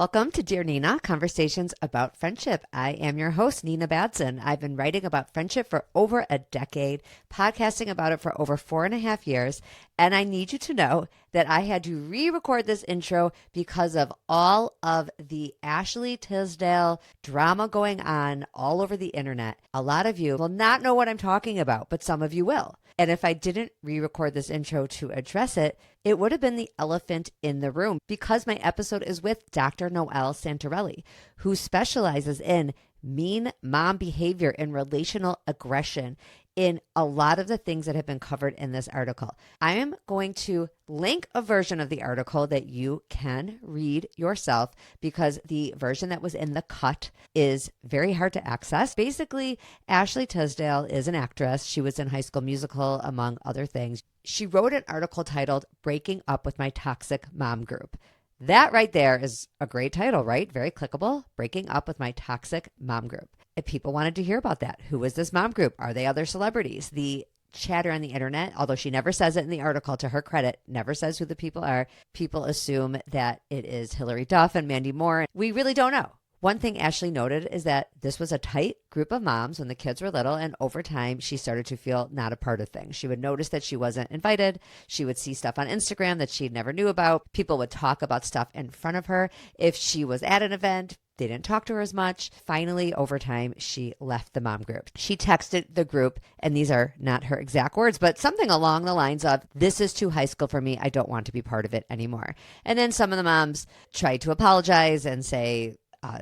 Welcome to Dear Nina, Conversations about Friendship. I am your host, Nina Badson. I've been writing about friendship for over a decade, podcasting about it for over 4.5 years, and I need you to know that I had to re-record this intro because of all of the Ashley Tisdale drama going on all over the internet. A lot of you will not know what I'm talking about, but some of you will. And if I didn't re-record this intro to address it, it would have been the elephant in the room because my episode is with Dr. Noelle Santorelli, who specializes in mean mom behavior and relational aggression in a lot of the things that have been covered in this article. I am going to link a version of the article that you can read yourself because the version that was in the cut is very hard to access. Basically, Ashley Tisdale is an actress. She was in High School Musical, among other things. She wrote an article titled Breaking Up with My Toxic Mom Group. That right there is a great title, right? Very clickable. Breaking Up with My Toxic Mom Group. If people wanted to hear about that, who is this mom group? Are they other celebrities? The chatter on the internet, although she never says it in the article, to her credit, never says who the people are. People assume that it is Hilary Duff and Mandy Moore. We really don't know. One thing Ashley noted is that this was a tight group of moms when the kids were little, and over time, she started to feel not a part of things. She would notice that she wasn't invited. She would see stuff on Instagram that she never knew about. People would talk about stuff in front of her. If she was at an event, they didn't talk to her as much. Finally, over time, she left the mom group. She texted the group, and these are not her exact words, but something along the lines of, "This is too high school for me. I don't want to be part of it anymore." And then some of the moms tried to apologize and say,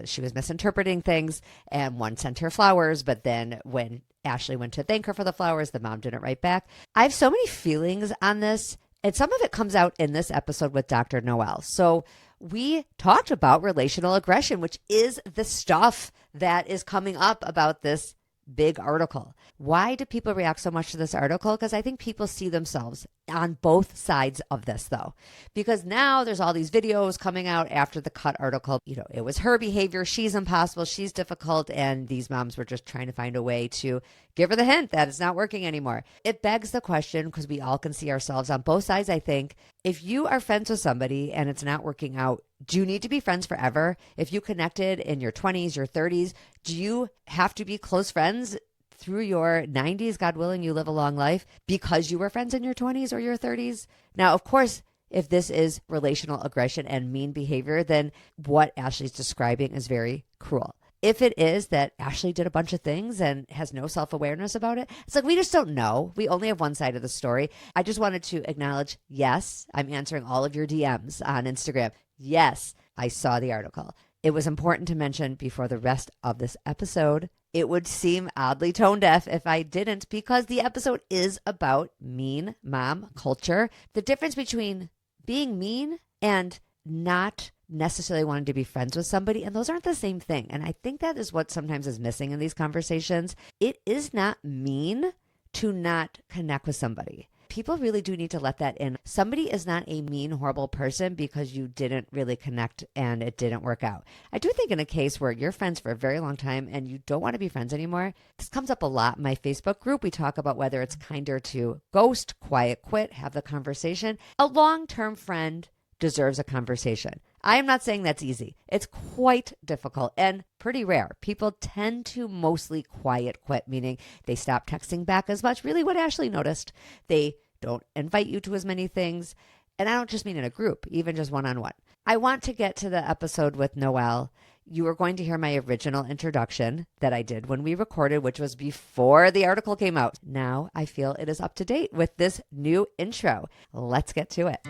she was misinterpreting things, and one sent her flowers, but then when Ashley went to thank her for the flowers, the mom didn't write back. I have so many feelings on this, and some of it comes out in this episode with Dr. Noelle. So we talked about relational aggression, which is the stuff that is coming up about this big article. Why do people react so much to this article? Because I think people see themselves on both sides of this, though, because now there's all these videos coming out after the cut article. You know, it was her behavior. She's impossible. She's difficult. And these moms were just trying to find a way to give her the hint that it's not working anymore. It begs the question, because we all can see ourselves on both sides, I think. If you are friends with somebody and it's not working out, do you need to be friends forever? If you connected in your 20s, your 30s, do you have to be close friends through your 90s, God willing, you live a long life, because you were friends in your 20s or your 30s? Now, of course, if this is relational aggression and mean behavior, then what Ashley's describing is very cruel. If it is that Ashley did a bunch of things and has no self-awareness about it, it's like we just don't know. We only have one side of the story. I just wanted to acknowledge, yes, I'm answering all of your DMs on Instagram. Yes, I saw the article. It was important to mention before the rest of this episode. It would seem oddly tone deaf if I didn't, because the episode is about mean mom culture. The difference between being mean and not necessarily wanting to be friends with somebody, and those aren't the same thing. And I think that is what sometimes is missing in these conversations. It is not mean to not connect with somebody. People really do need to let that in. Somebody is not a mean, horrible person because you didn't really connect and it didn't work out. I do think in a case where you're friends for a very long time and you don't want to be friends anymore, this comes up a lot in my Facebook group. We talk about whether it's kinder to ghost, quiet quit, have the conversation. A long-term friend deserves a conversation. I am not saying that's easy. It's quite difficult and pretty rare. People tend to mostly quiet quit, meaning they stop texting back as much. Really what Ashley noticed. They don't invite you to as many things. And I don't just mean in a group, even just one-on-one. I want to get to the episode with Noelle. You are going to hear my original introduction that I did when we recorded, which was before the article came out. Now I feel it is up to date with this new intro. Let's get to it.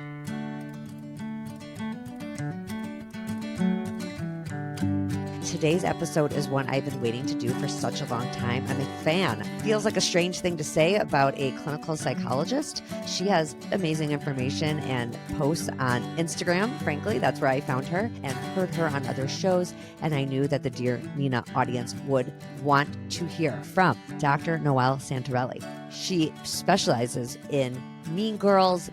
Today's episode is one I've been waiting to do for such a long time. I'm a fan. Feels like a strange thing to say about a clinical psychologist. She has amazing information and posts on Instagram. Frankly, that's where I found her and heard her on other shows. And I knew that the Dear Nina audience would want to hear from Dr. Noelle Santorelli. She specializes in mean girls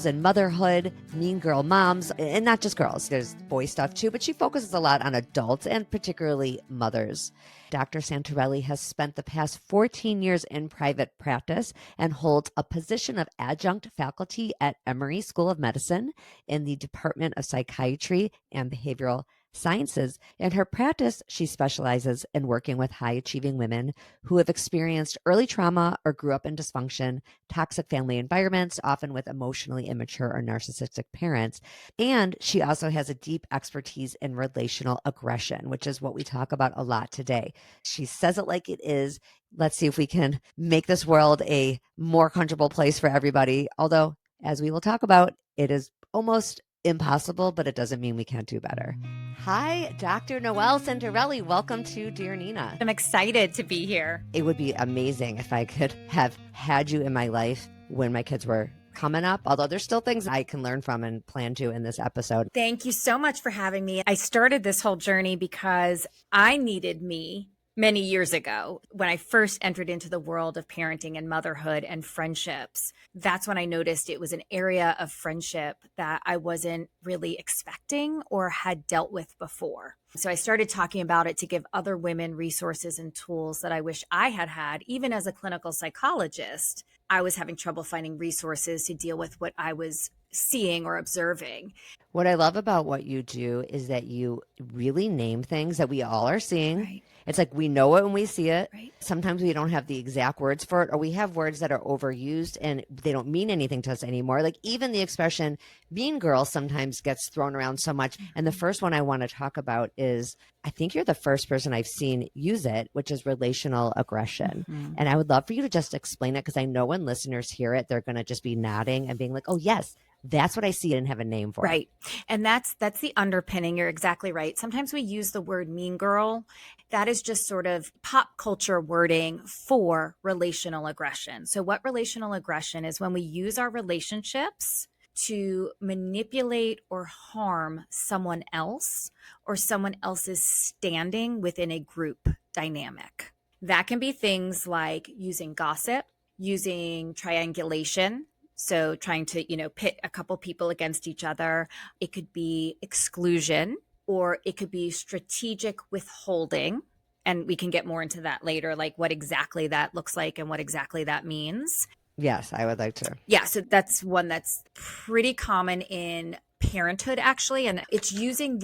in motherhood, mean girl moms, and not just girls. There's boy stuff too, but she focuses a lot on adults and particularly mothers. Dr. Santorelli has spent the past 14 years in private practice and holds a position of adjunct faculty at Emory School of Medicine in the Department of Psychiatry and Behavioral Sciences. In her practice, she specializes in working with high achieving women who have experienced early trauma or grew up in dysfunction, toxic family environments, often with emotionally immature or narcissistic parents. And she also has a deep expertise in relational aggression, which is what we talk about a lot today. She says it like it is. Let's see if we can make this world a more comfortable place for everybody. Although, as we will talk about, it is almost impossible, but it doesn't mean we can't do better. Hi, Dr. Noelle Santorelli. Welcome to Dear Nina. I'm excited to be here. It would be amazing if I could have had you in my life when my kids were coming up, although there's still things I can learn from and plan to in this episode. Thank you so much for having me. I started this whole journey because I needed me many years ago when I first entered into the world of parenting and motherhood and friendships. That's when I noticed it was an area of friendship that I wasn't really expecting or had dealt with before. So I started talking about it to give other women resources and tools that I wish I had had. Even as a clinical psychologist, I was having trouble finding resources to deal with what I was seeing or observing. What I love about what you do is that you really name things that we all are seeing. Right. It's like we know it when we see it. Right. Sometimes we don't have the exact words for it, or we have words that are overused and they don't mean anything to us anymore. Like even the expression mean girl sometimes gets thrown around so much. And the first one I want to talk about is, I think you're the first person I've seen use it, which is relational aggression. Mm-hmm. And I would love for you to just explain it, because I know when listeners hear it, they're going to just be nodding and being like, oh, yes, that's what I see and have a name for. Right. And that's the underpinning. You're exactly right. Sometimes we use the word mean girl. That is just sort of pop culture wording for relational aggression. So what relational aggression is when we use our relationships to manipulate or harm someone else or someone else's standing within a group dynamic. That can be things like using gossip, using triangulation. So trying to, pit a couple people against each other. It could be exclusion, or it could be strategic withholding. And we can get more into that later, like what exactly that looks like and what exactly that means. Yes, I would like to. Yeah, so that's one that's pretty common in parenthood, actually. And it's using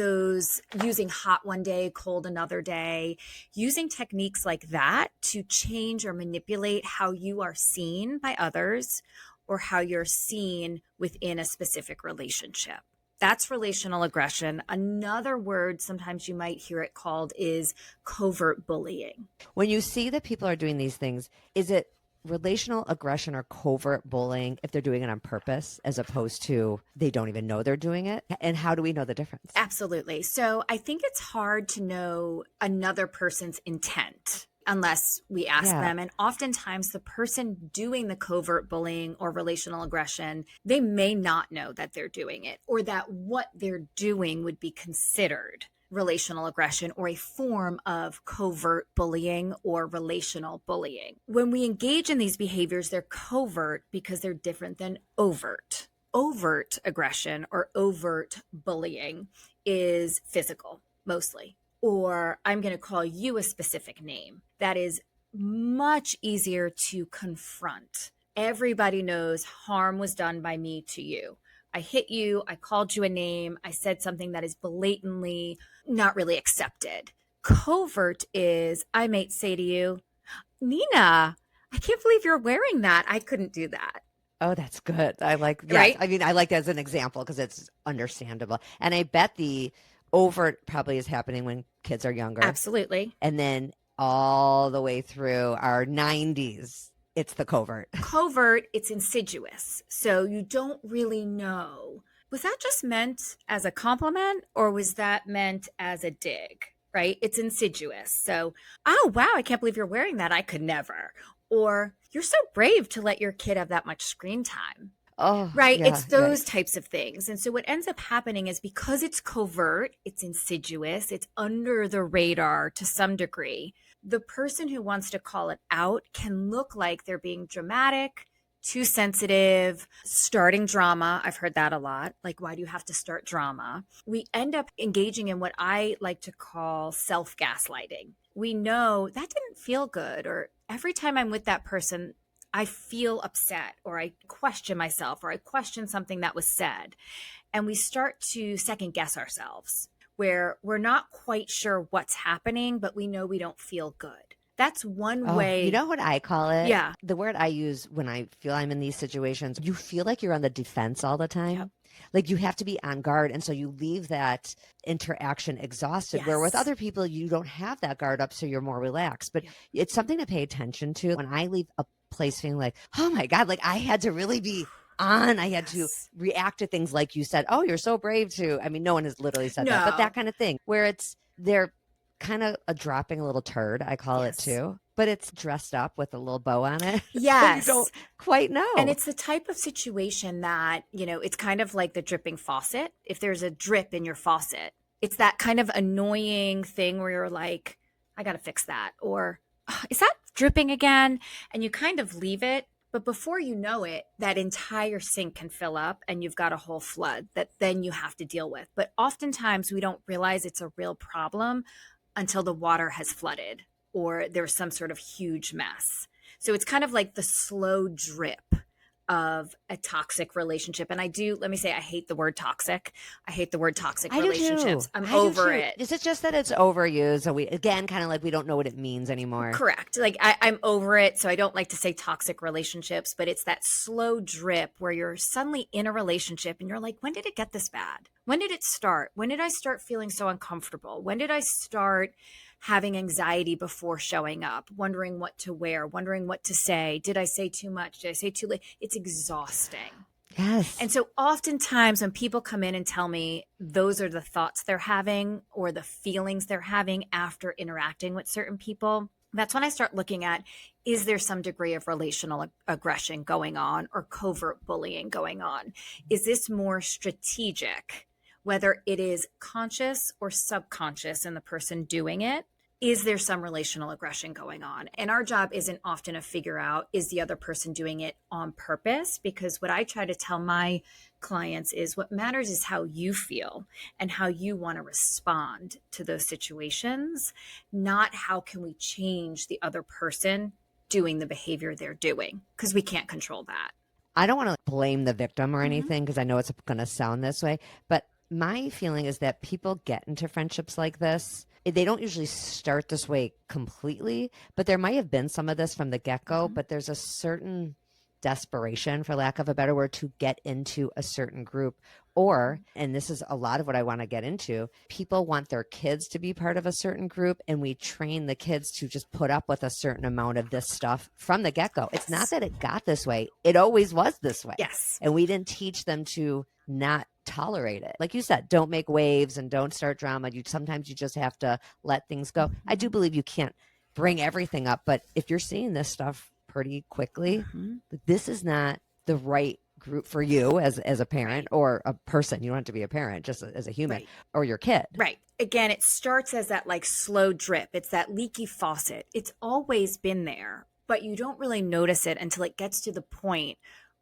hot one day, cold another day, using techniques like that to change or manipulate how you are seen by others or how you're seen within a specific relationship. That's relational aggression. Another word, sometimes you might hear it called, is covert bullying. When you see that people are doing these things, is it relational aggression or covert bullying if they're doing it on purpose, as opposed to they don't even know they're doing it? And how do we know the difference? Absolutely. So I think it's hard to know another person's intent unless we ask them. And oftentimes the person doing the covert bullying or relational aggression, they may not know that they're doing it, or that what they're doing would be considered relational aggression or a form of covert bullying or relational bullying. When we engage in these behaviors, they're covert because they're different than overt. Overt aggression or overt bullying is physical, mostly. Or I'm going to call you a specific name. That is much easier to confront. Everybody knows harm was done by me to you. I hit you, I called you a name, I said something that is blatantly not really accepted. Covert is, I might say to you, Nina, I can't believe you're wearing that. I couldn't do that. Oh, that's good. I like, yes. Right? I mean, I like that as an example because it's understandable. And I bet the overt probably is happening when kids are younger. Absolutely. And then all the way through our 90s, it's the covert. Covert, it's insidious. So you don't really know. Was that just meant as a compliment or was that meant as a dig? Right? It's insidious. So, oh, wow, I can't believe you're wearing that. I could never. Or you're so brave to let your kid have that much screen time. Oh, right. Yeah, it's those types of things. And so what ends up happening is because it's covert, it's insidious, it's under the radar to some degree. The person who wants to call it out can look like they're being dramatic, too sensitive, starting drama. I've heard that a lot. Like, why do you have to start drama? We end up engaging in what I like to call self-gaslighting, we know that didn't feel good, or every time I'm with that person, I feel upset, or I question myself, or I question something that was said. And we start to second guess ourselves, where we're not quite sure what's happening, but we know we don't feel good. That's one Oh, way. you know what I call it? Yeah. The word I use when I feel I'm in these situations, you feel like you're on the defense all the time. Yep. Like you have to be on guard. And so you leave that interaction exhausted, where with Yes. other people, you don't have that guard up. So you're more relaxed. But Yep. it's something to pay attention to. When I leave a place feeling like, oh my God, like I had to really be on. I had to Yes. react to things like you said, oh, you're so brave to. I mean, no one has literally said that, but No. that kind of thing where they're kind of a dropping a little turd, I call it Yes. too, but it's dressed up with a little bow on it. So you Yes. don't quite know. And it's the type of situation that, it's kind of like the dripping faucet. If there's a drip in your faucet, it's that kind of annoying thing where you're like, I got to fix that. Or is that dripping again? And you kind of leave it. But before you know it, that entire sink can fill up and you've got a whole flood that then you have to deal with. But oftentimes we don't realize it's a real problem until the water has flooded or there's some sort of huge mess. So it's kind of like the slow drip of a toxic relationship. And let me say, I hate the word toxic. I hate the word toxic relationships. I'm over it. Is it just that it's overused? So we, again, kind of like we don't know what it means anymore. Correct. Like I'm over it. So I don't like to say toxic relationships, but it's that slow drip where you're suddenly in a relationship and you're like, when did it get this bad? When did it start? When did I start feeling so uncomfortable? When did I start having anxiety before showing up, wondering what to wear, wondering what to say? Did I say too much? Did I say too late? It's exhausting. Yes. And so oftentimes when people come in and tell me those are the thoughts they're having or the feelings they're having after interacting with certain people, that's when I start looking at, is there some degree of relational aggression going on or covert bullying going on? Is this more strategic, whether it is conscious or subconscious in the person doing it? Is there some relational aggression going on? And our job isn't often to figure out, is the other person doing it on purpose? Because what I try to tell my clients is what matters is how you feel and how you want to respond to those situations, not how can we change the other person doing the behavior they're doing, because we can't control that. I don't want to blame the victim or anything because I know it's going to sound this way, but my feeling is that people get into friendships like this. They don't usually start this way completely, but there might have been some of this from the get-go, but there's a certain desperation, for lack of a better word, to get into a certain group. Or, and this is a lot of what I want to get into, people want their kids to be part of a certain group, and we train the kids to just put up with a certain amount of this stuff from the get-go. It's not that it got this way. It always was this way. Yes. And we didn't teach them to not tolerate it. Like you said, don't make waves and don't start drama. Sometimes you just have to let things go. I do believe you can't bring everything up, but if you're seeing this stuff pretty quickly, this is not the right group for you as a parent or a person. You don't have to be a parent, just as a human or your kid. Right. Again, it starts as that like slow drip. It's that leaky faucet. It's always been there, but you don't really notice it until it gets to the point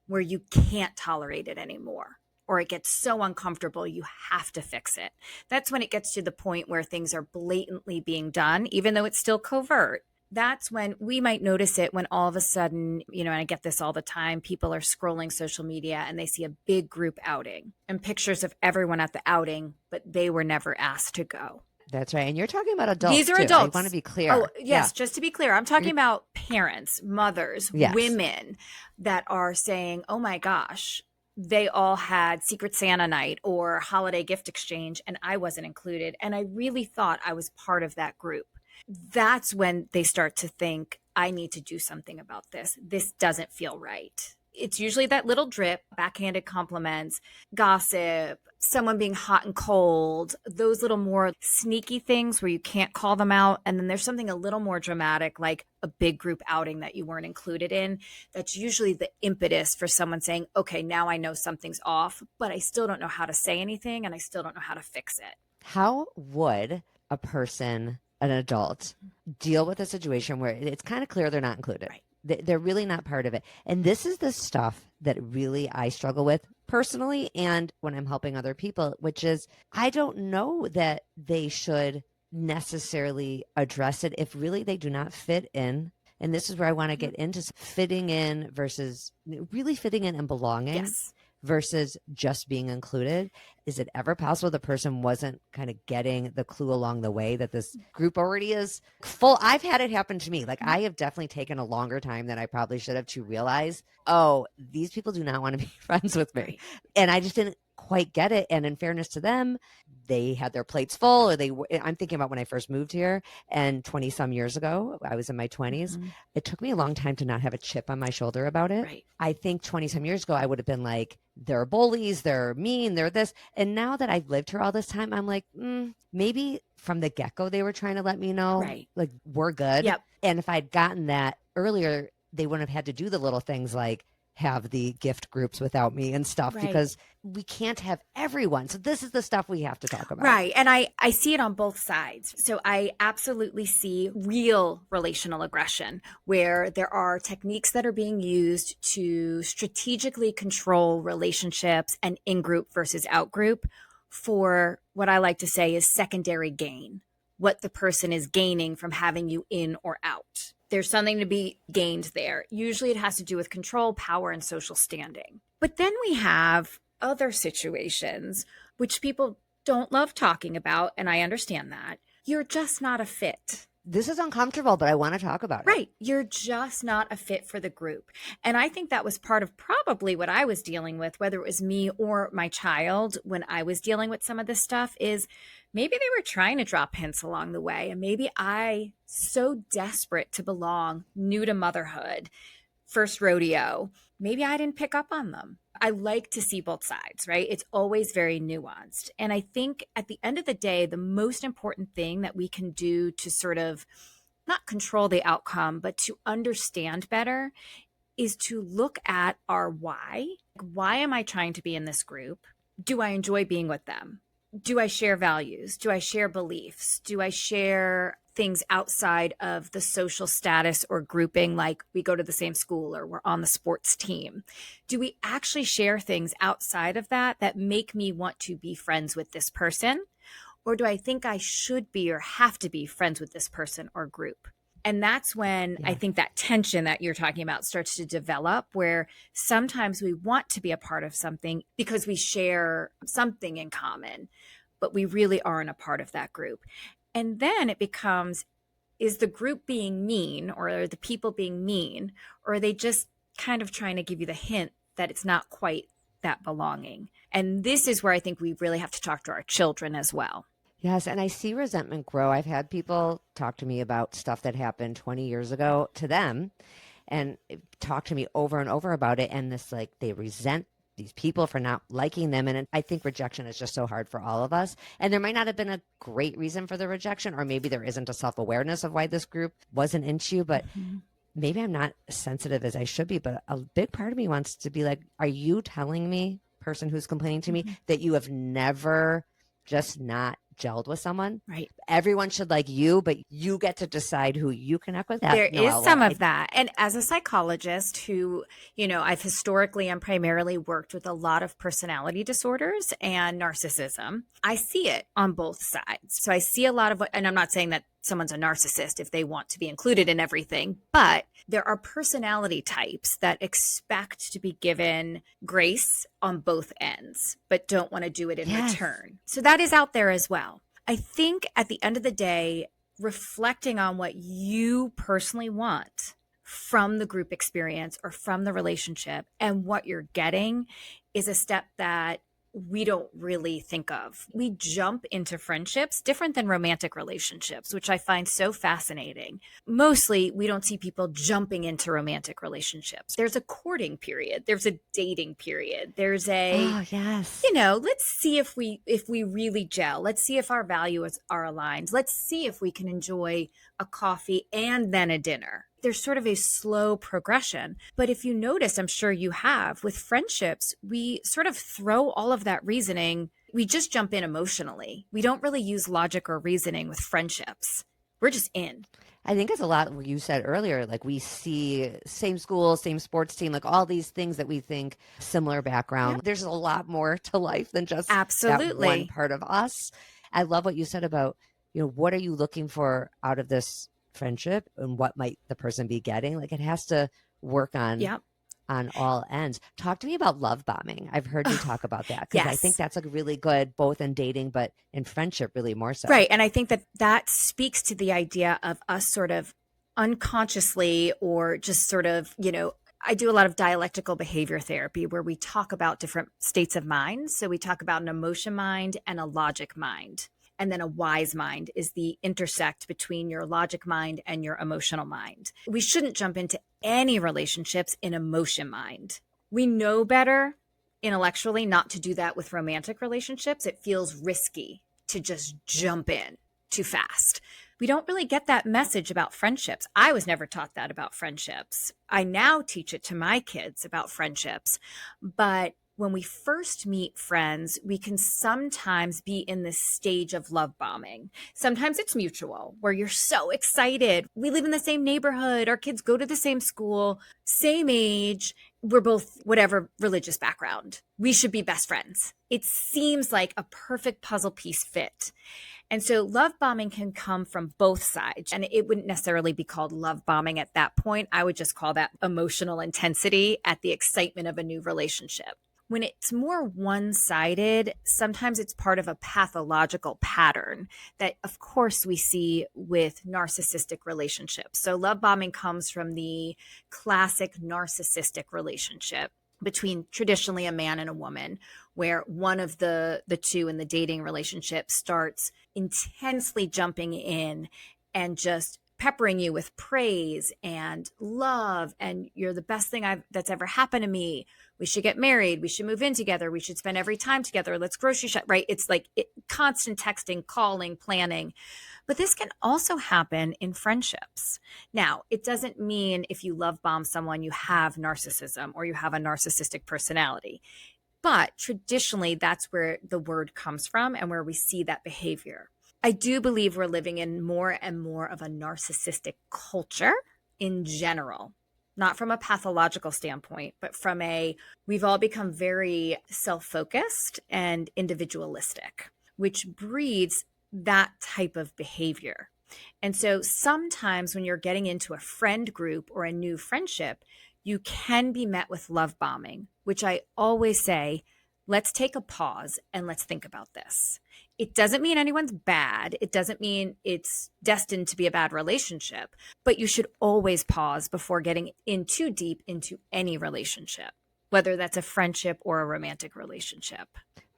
where you can't tolerate it anymore, or it gets so uncomfortable you have to fix it. That's when it gets to the point where things are blatantly being done, even though it's still covert. That's when we might notice it, when all of a sudden, and I get this all the time, people are scrolling social media and they see a big group outing and pictures of everyone at the outing, but they were never asked to go. That's right. And you're talking about adults. These are too. adults. I want to be clear. Oh, yes. Just to be clear, I'm talking about parents, mothers, women that are saying, oh my gosh, they all had Secret Santa night or holiday gift exchange and I wasn't included. And I really thought I was part of that group. That's when they start to think, I need to do something about this. This doesn't feel right. It's usually that little drip, backhanded compliments, gossip, someone being hot and cold, those little more sneaky things where you can't call them out. And then there's something a little more dramatic, like a big group outing that you weren't included in. That's usually the impetus for someone saying, okay, now I know something's off, but I still don't know how to say anything and I still don't know how to fix it. How would a person, an adult, deal with a situation where it's kind of clear they're not included? Right. They're really not part of it. And this is the stuff that really I struggle with personally and when I'm helping other people, which is I don't know that they should necessarily address it if really they do not fit in. And this is where I want to get into fitting in versus really fitting in and belonging. Yes. Versus just being included. Is it ever possible the person wasn't kind of getting the clue along the way that this group already is full? I've had it happen to me. Like I have definitely taken a longer time than I probably should have to realize, oh, these people do not want to be friends with me. Right. And I just didn't quite get it. And in fairness to them, they had their plates full, or I'm thinking about when I first moved here and 20 some years ago, I was in my 20s. It took me a long time to not have a chip on my shoulder about it. Right. I think 20 some years ago, I would have been like, they're bullies, they're mean, they're this. And now that I've lived here all this time, I'm like, maybe from the get-go, they were trying to let me know, Right. like, we're good. Yep. And if I'd gotten that earlier, they wouldn't have had to do the little things like have the gift groups without me and stuff, Right. because we can't have everyone. So this is the stuff we have to talk about. Right. And I see it on both sides. So I absolutely see real relational aggression where there are techniques that are being used to strategically control relationships and in-group versus out-group for what I like to say is secondary gain, what the person is gaining from having you in or out. There's something to be gained there. Usually it has to do with control, power, and social standing. But then we have other situations which people don't love talking about, and I understand that. You're just not a fit. This is uncomfortable, but I want to talk about it. Right. You're just not a fit for the group. And I think that was part of probably what I was dealing with, whether it was me or my child when I was dealing with some of this stuff, is maybe they were trying to drop hints along the way. And maybe I, so desperate to belong, new to motherhood, first rodeo, maybe I didn't pick up on them. I like to see both sides, right? It's always very nuanced. And I think at the end of the day, the most important thing that we can do to sort of not control the outcome, but to understand better is to look at our why. Why am I trying to be in this group? Do I enjoy being with them? Do I share values? Do I share beliefs? Do I share things outside of the social status or grouping, like we go to the same school or we're on the sports team? Do we actually share things outside of that that make me want to be friends with this person? Or do I think I should be or have to be friends with this person or group? And that's when I think that tension that you're talking about starts to develop, where sometimes we want to be a part of something because we share something in common, but we really aren't a part of that group. And then it becomes, is the group being mean, or are the people being mean, or are they just kind of trying to give you the hint that it's not quite that belonging? And this is where I think we really have to talk to our children as well. Yes, and I see resentment grow. I've had people talk to me about stuff that happened 20 years ago to them and talk to me over and over about it. And this, like, they resent these people for not liking them. And I think rejection is just so hard for all of us. And there might not have been a great reason for the rejection, or maybe there isn't a self-awareness of why this group wasn't into you, but maybe I'm not as sensitive as I should be. But a big part of me wants to be like, are you telling me, person who's complaining to me, that you have never just not gelled with someone? Right. Everyone should like you, but you get to decide who you connect with. There is some of that. And as a psychologist who, I've historically and primarily worked with a lot of personality disorders and narcissism, I see it on both sides. So I see a lot of and I'm not saying that someone's a narcissist if they want to be included in everything, but there are personality types that expect to be given grace on both ends, but don't want to do it in return. So that is out there as well. I think at the end of the day, reflecting on what you personally want from the group experience or from the relationship and what you're getting is a step that we don't really think of. We jump into friendships different than romantic relationships, which I find so fascinating. Mostly, we don't see people jumping into romantic relationships. There's a courting period. There's a dating period. There's let's see if we really gel. Let's see if our values are aligned. Let's see if we can enjoy a coffee and then a dinner. There's sort of a slow progression. But if you notice, I'm sure you have, with friendships, we sort of throw all of that reasoning. We just jump in emotionally. We don't really use logic or reasoning with friendships. We're just in. I think it's a lot what you said earlier. Like, we see same school, same sports team, like all these things that we think similar background. Yep. There's a lot more to life than just that one part of us. I love what you said about, what are you looking for out of this friendship and what might the person be getting? Like it has to work Yeah. on all ends. Talk to me about love bombing. I've heard you talk about that because I think Yes. that's like really good both in dating, but in friendship, really more so. Right. And I think that that speaks to the idea of us sort of unconsciously or just sort of, I do a lot of dialectical behavior therapy where we talk about different states of mind. So we talk about an emotion mind and a logic mind. And then a wise mind is the intersect between your logic mind and your emotional mind. We shouldn't jump into any relationships in emotion mind. We know better intellectually not to do that with romantic relationships. It feels risky to just jump in too fast. We don't really get that message about friendships. I was never taught that about friendships. I now teach it to my kids about friendships. But when we first meet friends, we can sometimes be in this stage of love bombing. Sometimes it's mutual, where you're so excited. We live in the same neighborhood. Our kids go to the same school, same age. We're both whatever religious background. We should be best friends. It seems like a perfect puzzle piece fit. And so love bombing can come from both sides. And it wouldn't necessarily be called love bombing at that point. I would just call that emotional intensity at the excitement of a new relationship. When it's more one-sided, sometimes it's part of a pathological pattern that, of course, we see with narcissistic relationships. So love bombing comes from the classic narcissistic relationship between traditionally a man and a woman, where one of the two in the dating relationship starts intensely jumping in and just peppering you with praise and love, and you're the best thing that's ever happened to me. We should get married. We should move in together. We should spend every time together. Let's grocery shop, right? It's like constant texting, calling, planning. But this can also happen in friendships. Now, it doesn't mean if you love bomb someone, you have narcissism or you have a narcissistic personality. But traditionally, that's where the word comes from and where we see that behavior. I do believe we're living in more and more of a narcissistic culture in general, not from a pathological standpoint, but from we've all become very self-focused and individualistic, which breeds that type of behavior. And so sometimes when you're getting into a friend group or a new friendship, you can be met with love bombing, which I always say, let's take a pause and let's think about this. It doesn't mean anyone's bad. It doesn't mean it's destined to be a bad relationship, but you should always pause before getting in too deep into any relationship, whether that's a friendship or a romantic relationship.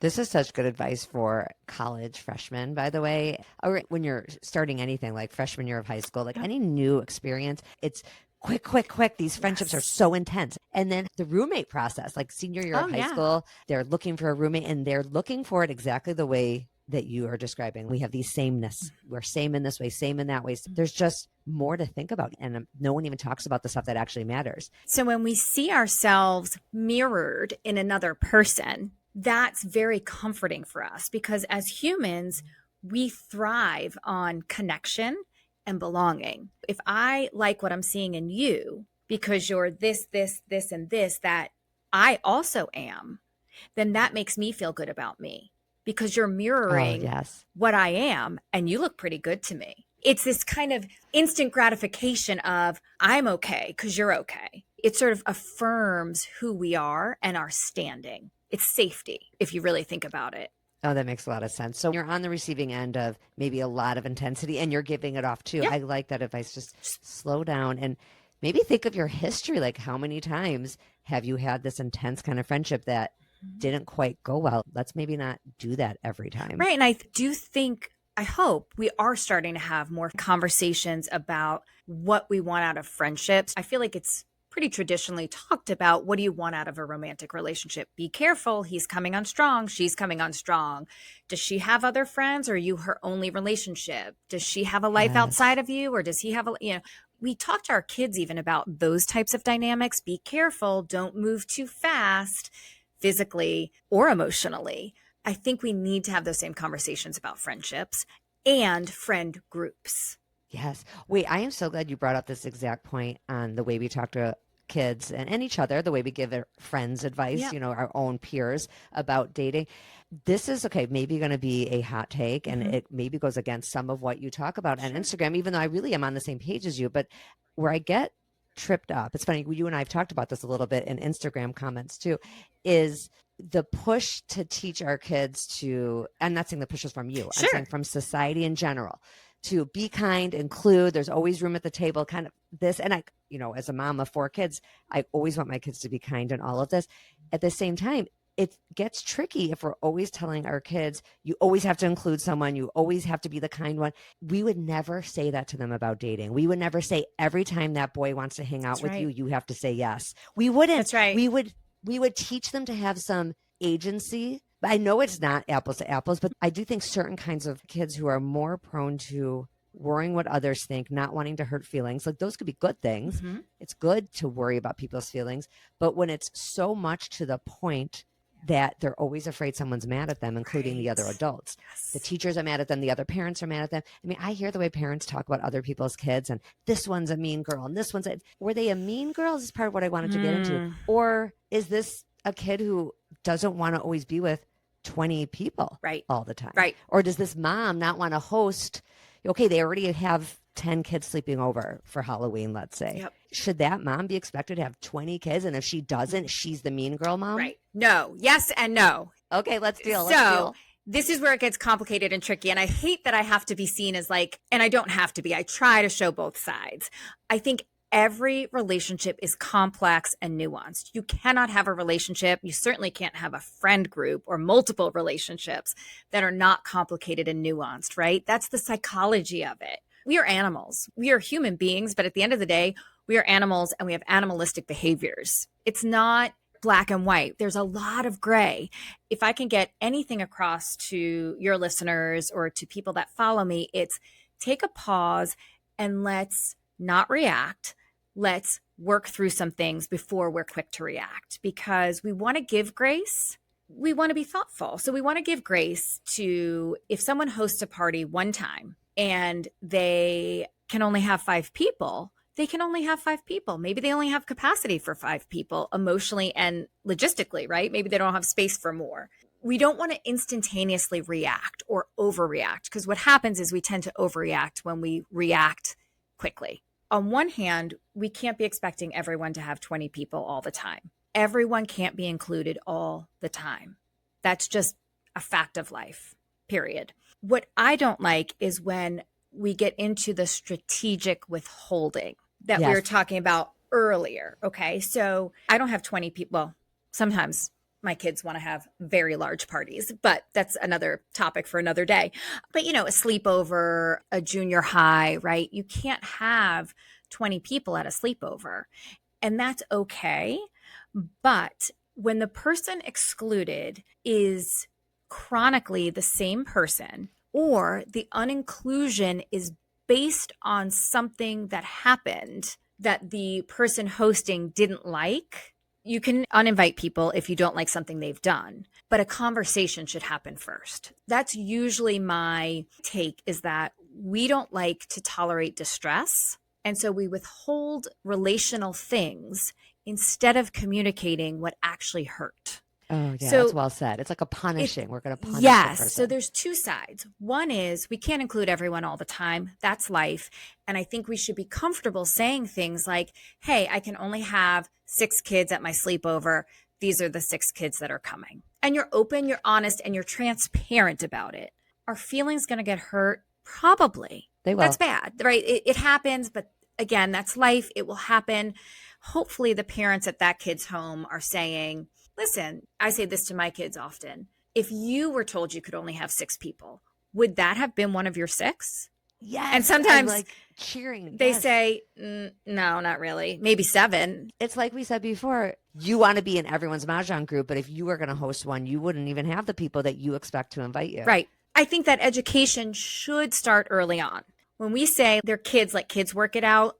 This is such good advice for college freshmen, by the way, or when you're starting anything like freshman year of high school, like any new experience, it's quick, quick, quick. These friendships are so intense. And then the roommate process, like senior year of high school, they're looking for a roommate and they're looking for it exactly the way that you are describing. We have these sameness. We're same in this way, same in that way. There's just more to think about. And no one even talks about the stuff that actually matters. So when we see ourselves mirrored in another person, that's very comforting for us because as humans, we thrive on connection and belonging. If I like what I'm seeing in you because you're this, and this that I also am, then that makes me feel good about me because you're mirroring what I am and you look pretty good to me. It's this kind of instant gratification of I'm okay because you're okay. It sort of affirms who we are and our standing. It's safety if you really think about it. Oh, that makes a lot of sense. So you're on the receiving end of maybe a lot of intensity and you're giving it off too. Yeah. I like that advice. Just slow down and maybe think of your history. Like how many times have you had this intense kind of friendship that didn't quite go well? Let's maybe not do that every time. Right. And I do think, I hope we are starting to have more conversations about what we want out of friendships. I feel like it's pretty traditionally talked about. What do you want out of a romantic relationship? Be careful. He's coming on strong. She's coming on strong. Does she have other friends or are you her only relationship? Does she have a life outside of you or does he have we talk to our kids even about those types of dynamics. Be careful. Don't move too fast physically or emotionally. I think we need to have those same conversations about friendships and friend groups. Yes. Wait, I am so glad you brought up this exact point on the way we talk to kids and each other the way we give our friends advice, Yep. our own peers about dating. This is okay, maybe going to be a hot take, and it maybe goes against some of what you talk about on Instagram, even though I really am on the same page as you. But where I get tripped up, it's funny, you and I have talked about this a little bit in Instagram comments too, is the push to teach our kids to, I'm not saying the push is from you, I'm saying from society in general, to be kind, include, there's always room at the table, kind of this. And I, as a mom of 4 kids, I always want my kids to be kind in all of this. At the same time, it gets tricky if we're always telling our kids, you always have to include someone, you always have to be the kind one. We would never say that to them about dating. We would never say every time that boy wants to hang out with you, you have to say yes. We wouldn't. That's right. We would teach them to have some agency. I know it's not apples to apples, but I do think certain kinds of kids who are more prone to worrying what others think, not wanting to hurt feelings, like those could be good things. It's good to worry about people's feelings. But when it's so much to the point that they're always afraid someone's mad at them, including the other adults. The teachers are mad at them. The other parents are mad at them. I mean, I hear the way parents talk about other people's kids, and this one's a mean girl and this were they a mean girl? This is part of what I wanted to get into. Or is this a kid who doesn't want to always be with 20 people all the time? Or does this mom not want to host? Okay, they already have 10 kids sleeping over for Halloween, let's say. Should that mom be expected to have 20 kids? And if she doesn't, she's the mean girl mom? No. Yes and no. Okay, let's deal. This is where it gets complicated and tricky. And I hate that I have to be seen as like, and I don't have to be, I try to show both sides. I think every relationship is complex and nuanced. You cannot have a relationship. You certainly can't have a friend group or multiple relationships that are not complicated and nuanced, right? That's the psychology of it. We are animals. We are human beings, but at the end of the day, we are animals and we have animalistic behaviors. It's not black and white. There's a lot of gray. If I can get anything across to your listeners or to people that follow me, it's take a pause and let's not react. Let's work through some things before we're quick to react, because we want to give grace. We want to be thoughtful. So we want to give grace to, if someone hosts a party one time and they can only have 5 people, they can only have 5 people. Maybe they only have capacity for 5 people emotionally and logistically, right? Maybe they don't have space for more. We don't want to instantaneously react or overreact, because what happens is we tend to overreact when we react quickly. On one hand, we can't be expecting everyone to have 20 people all the time. Everyone can't be included all the time. That's just a fact of life, period. What I don't like is when we get into the strategic withholding that we were talking about earlier. Okay. So I don't have 20 people. Well, sometimes my kids want to have very large parties, but that's another topic for another day. But, a sleepover, a junior high, right? You can't have 20 people at a sleepover, and that's okay. But when the person excluded is chronically the same person, or the uninclusion is based on something that happened that the person hosting didn't like, you can uninvite people if you don't like something they've done, but a conversation should happen first. That's usually my take, is that we don't like to tolerate distress. And so we withhold relational things instead of communicating what actually hurt. Oh, yeah, that's well said. It's like a punishing. We're going to punish the person. So there's 2 sides. One is we can't include everyone all the time. That's life. And I think we should be comfortable saying things like, hey, I can only have 6 kids at my sleepover. These are the 6 kids that are coming. And you're open, you're honest, and you're transparent about it. Are feelings going to get hurt? Probably. They will. That's bad, right? It happens, but again, that's life. It will happen. Hopefully the parents at that kid's home are saying, listen, I say this to my kids often. If you were told you could only have 6 people, would that have been one of your 6? Yes. And sometimes like cheering. They say, no, not really. Maybe 7. It's like we said before, you want to be in everyone's mahjong group, but if you were going to host one, you wouldn't even have the people that you expect to invite you. Right. I think that education should start early on. When we say they're kids, let kids work it out,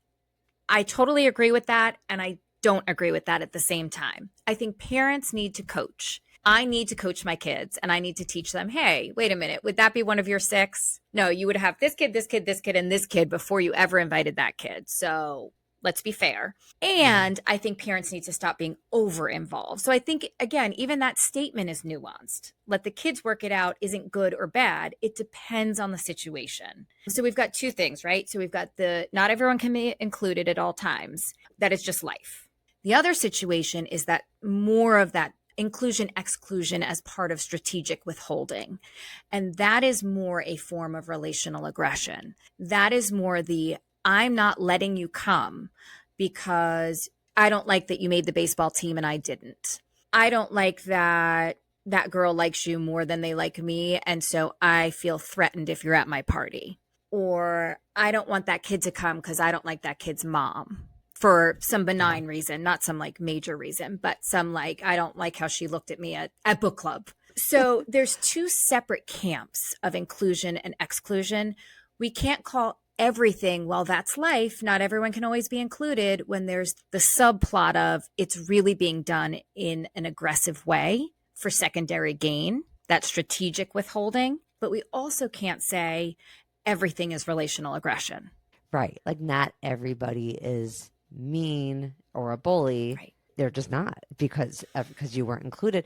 I totally agree with that. And I don't agree with that at the same time. I think parents need to coach. I need to coach my kids, and I need to teach them, hey, wait a minute, would that be one of your 6? No, you would have this kid, this kid, this kid, and this kid before you ever invited that kid. So Let's be fair. And I think parents need to stop being over involved. So I think, again, even that statement is nuanced. Let the kids work it out isn't good or bad. It depends on the situation. So we've got two things, right? So we've got the not everyone can be included at all times. That is just life. The other situation is that more of that inclusion, exclusion as part of strategic withholding. And that is more a form of relational aggression. That is more the I'm not letting you come because I don't like that you made the baseball team and I didn't. I don't like that that girl likes you more than they like me. And so I feel threatened if you're at my party. Or I don't want that kid to come because I don't like that kid's mom for some benign reason, not some like major reason, but some like, I don't like how she looked at me at book club. So there's two separate camps of inclusion and exclusion. We can't call everything, well, that's life. Not everyone can always be included when there's the subplot of it's really being done in an aggressive way for secondary gain, that strategic withholding. But we also can't say everything is relational aggression. Right. Like not everybody is mean or a bully. Right. They're just not because you weren't included.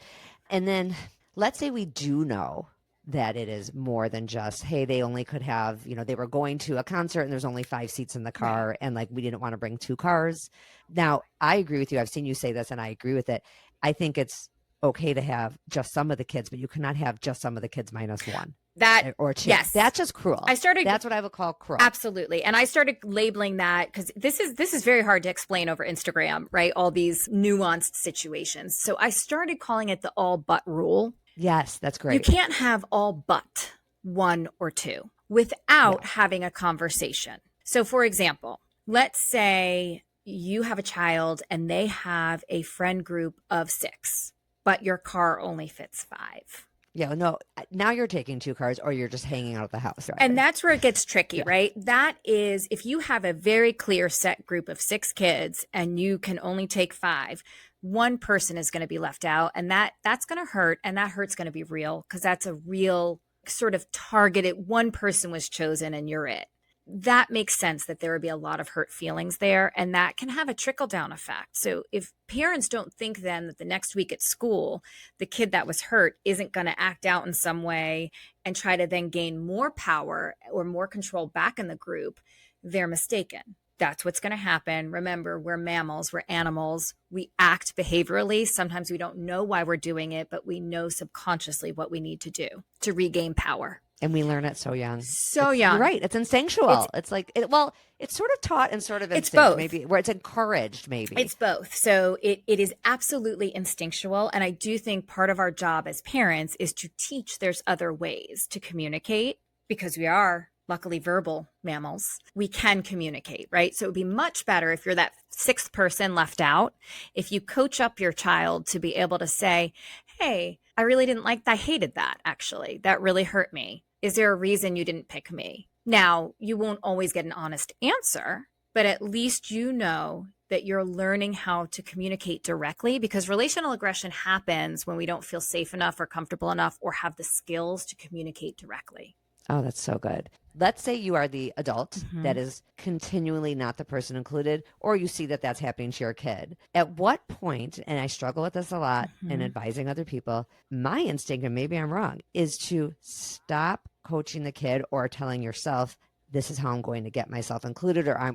And then let's say we do know that it is more than just, hey, they only could have, they were going to a concert and there's only 5 seats in the car, right, and like we didn't want to bring 2 cars. Now, I agree with you. I've seen you say this and I agree with it. I think it's okay to have just some of the kids, but you cannot have just some of the kids minus 1. That or 2. Yes, that's just cruel. That's what I would call cruel. Absolutely. And I started labeling that because this is very hard to explain over Instagram, right? All these nuanced situations. So I started calling it the all but rule. Yes, that's great. You can't have all but 1 or 2 without having a conversation. So for example, let's say you have a child and they have a friend group of 6, but your car only fits 5. Yeah, no, now you're taking 2 cars or you're just hanging out at the house. Right? And that's where it gets tricky, right? That is, if you have a very clear set group of 6 kids and you can only take 5, one person is going to be left out, and that's going to hurt, and that hurt's going to be real because that's a real sort of targeted, one person was chosen and you're it. That makes sense that there would be a lot of hurt feelings there, and that can have a trickle down effect. So if parents don't think then that the next week at school, the kid that was hurt isn't going to act out in some way and try to then gain more power or more control back in the group, they're mistaken. That's what's going to happen. Remember, we're mammals, we're animals. We act behaviorally. Sometimes we don't know why we're doing it, but we know subconsciously what we need to do to regain power. And we learn it so young. Young. You're right. It's instinctual. It's like, it's sort of taught and sort of instinct, it's both. Maybe, where it's encouraged, maybe. It's both. So it is absolutely instinctual. And I do think part of our job as parents is to teach there's other ways to communicate because we are luckily verbal mammals. We can communicate, right? So it would be much better if you're that 6th person left out, if you coach up your child to be able to say, hey, I really didn't like that. I hated that, actually. That really hurt me. Is there a reason you didn't pick me? Now, you won't always get an honest answer, but at least you know that you're learning how to communicate directly, because relational aggression happens when we don't feel safe enough or comfortable enough or have the skills to communicate directly. Oh, that's so good. Let's say you are the adult that is continually not the person included, or you see that that's happening to your kid. At what point, and I struggle with this a lot in advising other people, my instinct, and maybe I'm wrong, is to stop coaching the kid or telling yourself, this is how I'm going to get myself included, or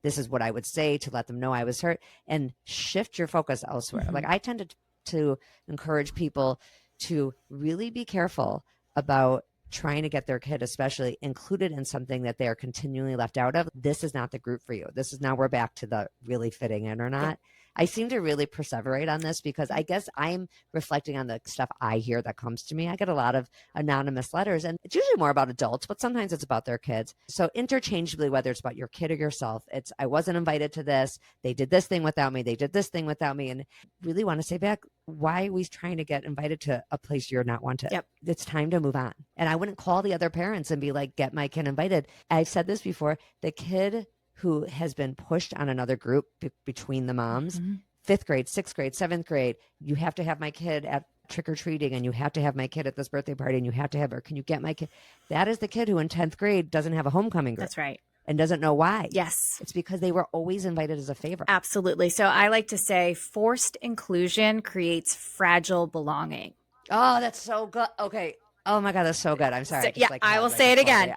this is what I would say to let them know I was hurt, and shift your focus elsewhere. Like I tend to encourage people to really be careful about trying to get their kid especially included in something that they are continually left out of. This is not the group for you. This is now we're back to the really fitting in or not. Yeah. I seem to really perseverate on this because I guess I'm reflecting on the stuff I hear that comes to me. I get a lot of anonymous letters, and it's usually more about adults, but sometimes it's about their kids. So interchangeably, whether it's about your kid or yourself, it's, I wasn't invited to this. They did this thing without me. They did this thing without me. And really want to say back, why are we trying to get invited to a place you're not wanted? Yep. It's time to move on. And I wouldn't call the other parents and be like, get my kid invited. I've said this before, the kid who has been pushed on another group between the moms, 5th grade, 6th grade, 7th grade, you have to have my kid at trick-or-treating, and you have to have my kid at this birthday party, and you have to have her. Can you get my kid? That is the kid who in 10th grade doesn't have a homecoming group. That's right. and doesn't know why. Yes. It's because they were always invited as a favor. Absolutely. So I like to say forced inclusion creates fragile belonging. Oh, that's so good. Okay. Oh my God, that's so good. I'm sorry. So, I will say it again.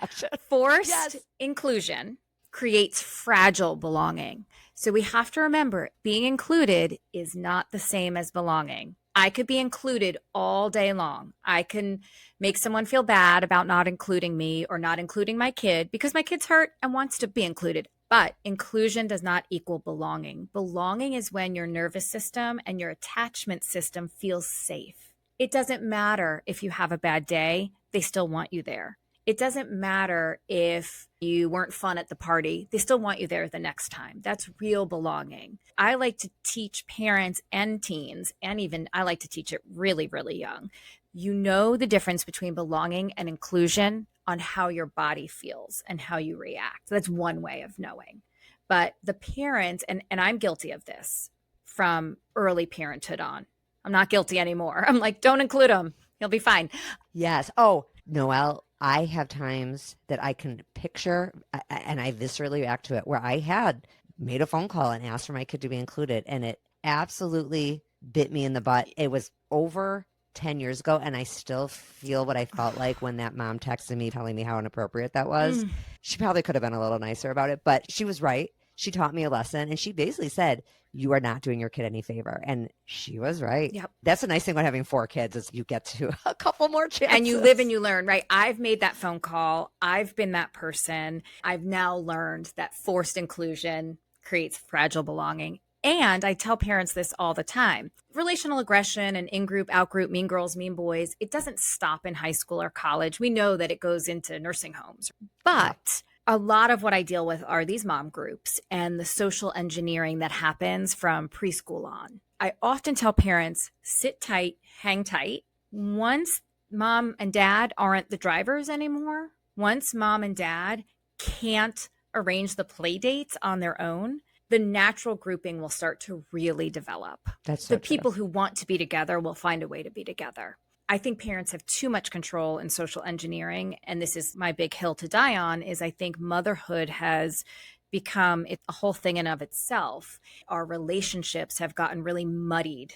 Forced inclusion creates fragile belonging. So we have to remember being included is not the same as belonging. I could be included all day long. I can make someone feel bad about not including me or not including my kid because my kid's hurt and wants to be included. But inclusion does not equal belonging. Belonging is when your nervous system and your attachment system feels safe. It doesn't matter if you have a bad day, they still want you there. It doesn't matter if you weren't fun at the party, they still want you there the next time. That's real belonging. I like to teach parents and teens, and even I like to teach it really, really young. You know the difference between belonging and inclusion on how your body feels and how you react. That's one way of knowing. But the parents, and I'm guilty of this from early parenthood on. I'm not guilty anymore. I'm like, don't include him. He'll be fine. Yes. Oh, Noelle, I have times that I can picture, and I viscerally react to it, where I had made a phone call and asked for my kid to be included, and it absolutely bit me in the butt. It was over 10 years ago, and I still feel what I felt like when that mom texted me telling me how inappropriate that was. She probably could have been a little nicer about it, but she was right. She taught me a lesson, and she basically said, you are not doing your kid any favor. And she was right. Yep. That's the nice thing about having 4 kids is you get to a couple more chances. And you live and you learn, right? I've made that phone call. I've been that person. I've now learned that forced inclusion creates fragile belonging. And I tell parents this all the time. Relational aggression and in-group, out-group, mean girls, mean boys, it doesn't stop in high school or college. We know that it goes into nursing homes. But a lot of what I deal with are these mom groups and the social engineering that happens from preschool on. I often tell parents, sit tight, hang tight. Once mom and dad aren't the drivers anymore, once mom and dad can't arrange the play dates on their own, the natural grouping will start to really develop. That's so the true. people who want to be together will find a way to be together. I think parents have too much control in social engineering. And this is my big hill to die on, is I think motherhood has become a whole thing in of itself. Our relationships have gotten really muddied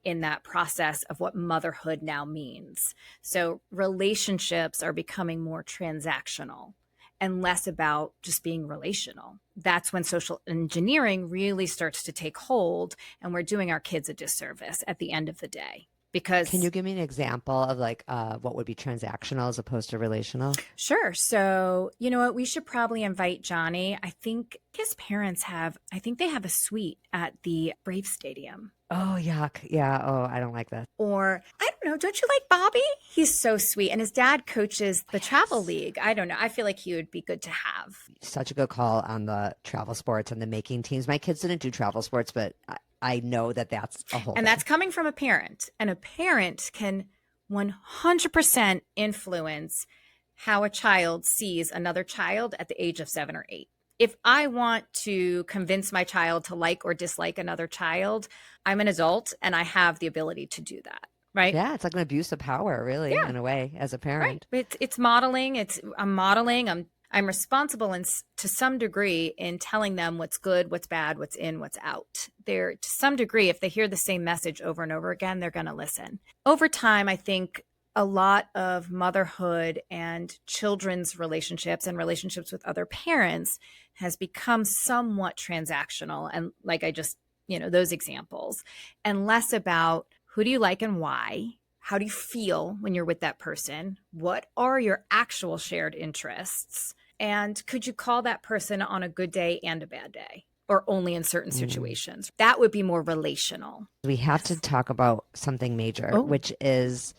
in that process of what motherhood now means. So relationships are becoming more transactional and less about just being relational. That's when social engineering really starts to take hold, and we're doing our kids a disservice at the end of the day. Because can you give me an example of like what would be transactional as opposed to relational? Sure. So, you know what? We should probably invite Johnny. I think his parents they have a suite at the Brave Stadium. Oh, yuck. Yeah. Oh, I don't like that. Or, I don't know, don't you like Bobby? He's so sweet. And his dad coaches the travel league. I don't know. I feel like he would be good to have. Such a good call on the travel sports and the making teams. My kids didn't do travel sports, but I know that that's a whole And thing. that's coming from a parent. And a parent can 100% influence how a child sees another child at the age of 7 or 8. If I want to convince my child to like or dislike another child, I'm an adult and I have the ability to do that, right? Yeah, it's like an abuse of power, really, in a way, as a parent. Right. It's modeling. I'm modeling. I'm responsible to some degree in telling them what's good, what's bad, what's in, what's out. To some degree, if they hear the same message over and over again, they're going to listen. Over time, I think a lot of motherhood and children's relationships and relationships with other parents has become somewhat transactional. And like I just, those examples, and less about who do you like and why? How do you feel when you're with that person? What are your actual shared interests? And could you call that person on a good day and a bad day, or only in certain situations? That would be more relational. We have to talk about something major, which is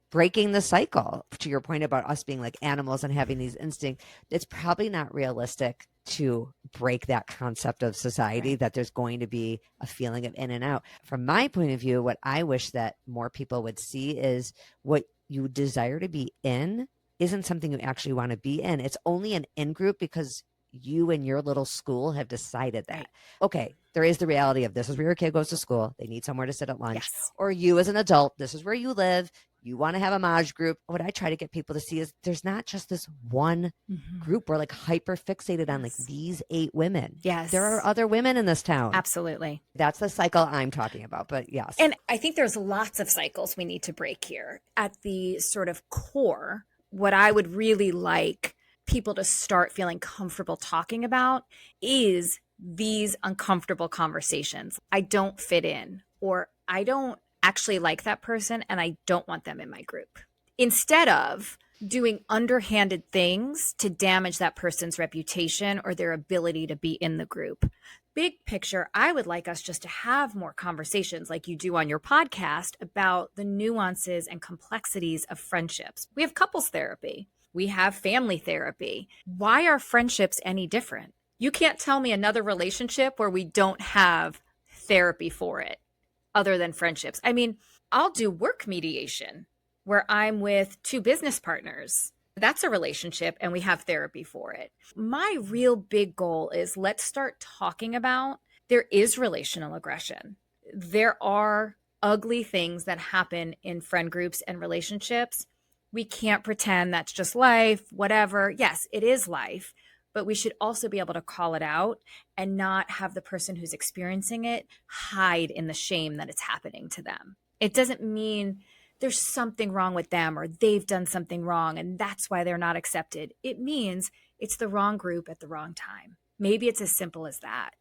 breaking the cycle. To your point about us being like animals and having these instincts, it's probably not realistic to break that concept of society, that there's going to be a feeling of in and out. From my point of view, what I wish that more people would see is what you desire to be in isn't something you actually want to be in. It's only an in group because you and your little school have decided that. Right. Okay, there is the reality of this is where your kid goes to school. They need somewhere to sit at lunch. Yes. Or you as an adult, this is where you live. you want to have a Maj group. What I try to get people to see is there's not just this one group. We're like hyper fixated on like these 8 women. Yes. There are other women in this town. Absolutely. That's the cycle I'm talking about, but yes. And I think there's lots of cycles we need to break here. At the sort of core, what I would really like people to start feeling comfortable talking about is these uncomfortable conversations. I don't fit in, or I don't actually like that person and I don't want them in my group. Instead of doing underhanded things to damage that person's reputation or their ability to be in the group. Big picture, I would like us just to have more conversations like you do on your podcast about the nuances and complexities of friendships. We have couples therapy. We have family therapy. Why are friendships any different? You can't tell me another relationship where we don't have therapy for it other than friendships. I mean, I'll do work mediation where I'm with 2 business partners. That's a relationship and we have therapy for it. My real big goal is let's start talking about there is relational aggression. There are ugly things that happen in friend groups and relationships. We can't pretend that's just life, whatever. Yes, it is life, but we should also be able to call it out and not have the person who's experiencing it hide in the shame that it's happening to them. It doesn't mean there's something wrong with them or they've done something wrong and that's why they're not accepted. It means it's the wrong group at the wrong time. Maybe it's as simple as that.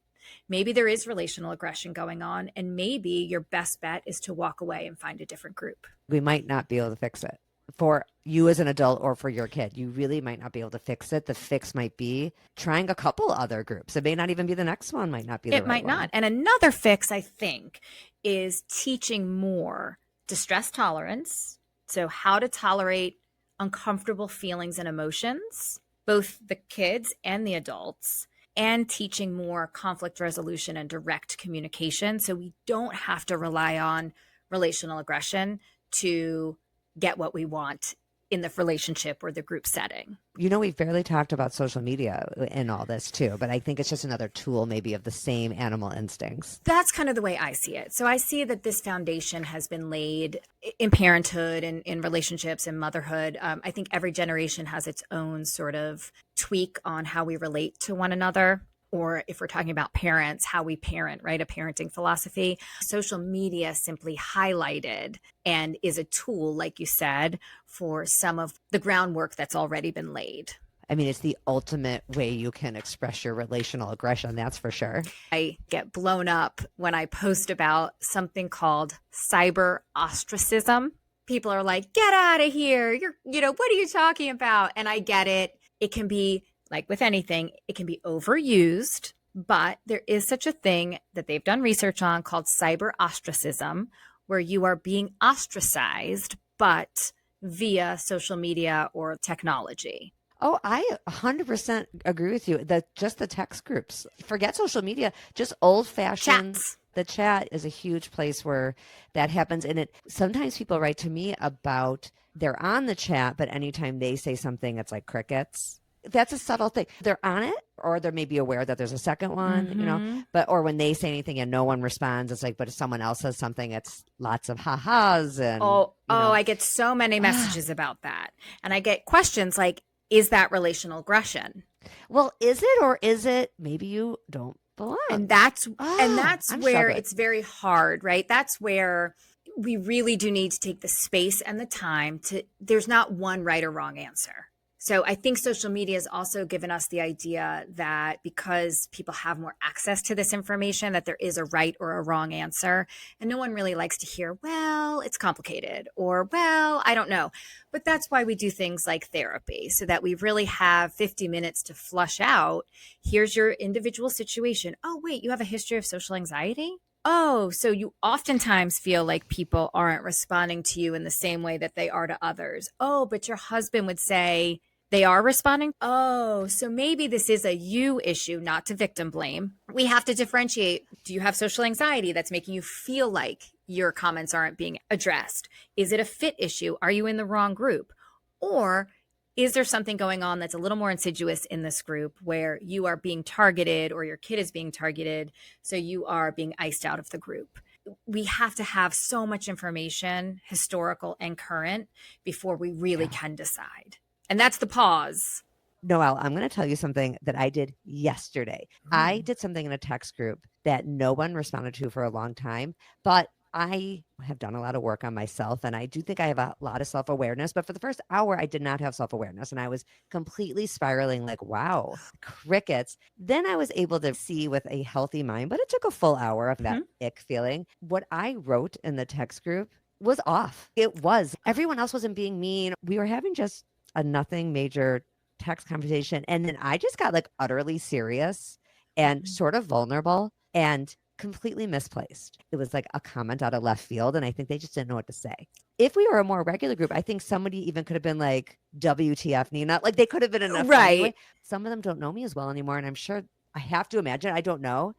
Maybe there is relational aggression going on and maybe your best bet is to walk away and find a different group. We might not be able to fix it for you as an adult or for your kid. You really might not be able to fix it. The fix might be trying a couple other groups. It may not even be the next one, might not be the right one. It might not. And another fix, I think, is teaching more distress tolerance. So how to tolerate uncomfortable feelings and emotions, both the kids and the adults, and teaching more conflict resolution and direct communication. So we don't have to rely on relational aggression to get what we want in the relationship or the group setting. You know, we've barely talked about social media in all this too, but I think it's just another tool maybe of the same animal instincts. That's kind of the way I see it. So I see that this foundation has been laid in parenthood and in relationships and motherhood. I think every generation has its own sort of tweak on how we relate to one another. Or if we're talking about parents, how we parent, right? A parenting philosophy. Social media simply highlighted and is a tool, like you said, for some of the groundwork that's already been laid. I mean, it's the ultimate way you can express your relational aggression, that's for sure. I get blown up when I post about something called cyber ostracism. People are like, get out of here. What are you talking about? And I get it. It can be, like with anything, it can be overused, but there is such a thing that they've done research on called cyber ostracism, where you are being ostracized, but via social media or technology. Oh, I 100% agree with you. Just the text groups. Forget social media, just old-fashioned Chats. The chat is a huge place where that happens. And sometimes people write to me about they're on the chat, but anytime they say something, it's like crickets. That's a subtle thing. They're on it, or they're maybe aware that there's a second one, or when they say anything and no one responds, it's like, but if someone else says something, it's lots of ha-has. And, I get so many messages about that. And I get questions like, is that relational aggression? Well, is it, or is it maybe you don't belong? And that's where it's very hard, right? That's where we really do need to take the space and the time there's not one right or wrong answer. So I think social media has also given us the idea that because people have more access to this information, that there is a right or a wrong answer. And no one really likes to hear, well, it's complicated, or, well, I don't know. But that's why we do things like therapy, so that we really have 50 minutes to flush out. Here's your individual situation. Oh, wait, you have a history of social anxiety? Oh, so you oftentimes feel like people aren't responding to you in the same way that they are to others. Oh, but your husband would say they are responding. Oh, so maybe this is a you issue, not to victim blame. We have to differentiate. Do you have social anxiety that's making you feel like your comments aren't being addressed? Is it a fit issue? Are you in the wrong group? Or is there something going on that's a little more insidious in this group where you are being targeted or your kid is being targeted, so you are being iced out of the group? we have to have so much information, historical and current, before we really can decide. And that's the pause. Noelle, I'm going to tell you something that I did yesterday. I did something in a text group that no one responded to for a long time, but I have done a lot of work on myself, and I do think I have a lot of self-awareness. But for the first hour, I did not have self-awareness, and I was completely spiraling like, wow, crickets. Then I was able to see with a healthy mind, but it took a full hour of that ick feeling. What I wrote in the text group was off. It was. Everyone else wasn't being mean. We were having just a nothing major text conversation. And then I just got like utterly serious and sort of vulnerable and completely misplaced. It was like a comment out of left field. And I think they just didn't know what to say. If we were a more regular group, I think somebody even could have been like, WTF, Nina. Like they could have been in a funny way. Some of them don't know me as well anymore. And I'm sure, I have to imagine, I don't know,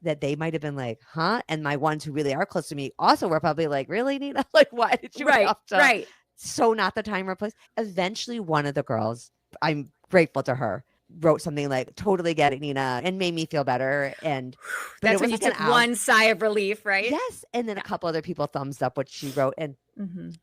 that they might have been like, huh? And my ones who really are close to me also were probably like, really, Nina? Like, why did you have to? So not the time or place. Eventually, one of the girls, I'm grateful to her, wrote something like, totally get it, Nina, and made me feel better. And that's when you took one sigh of relief, right? Yes. And then a couple other people thumbs up what she wrote. And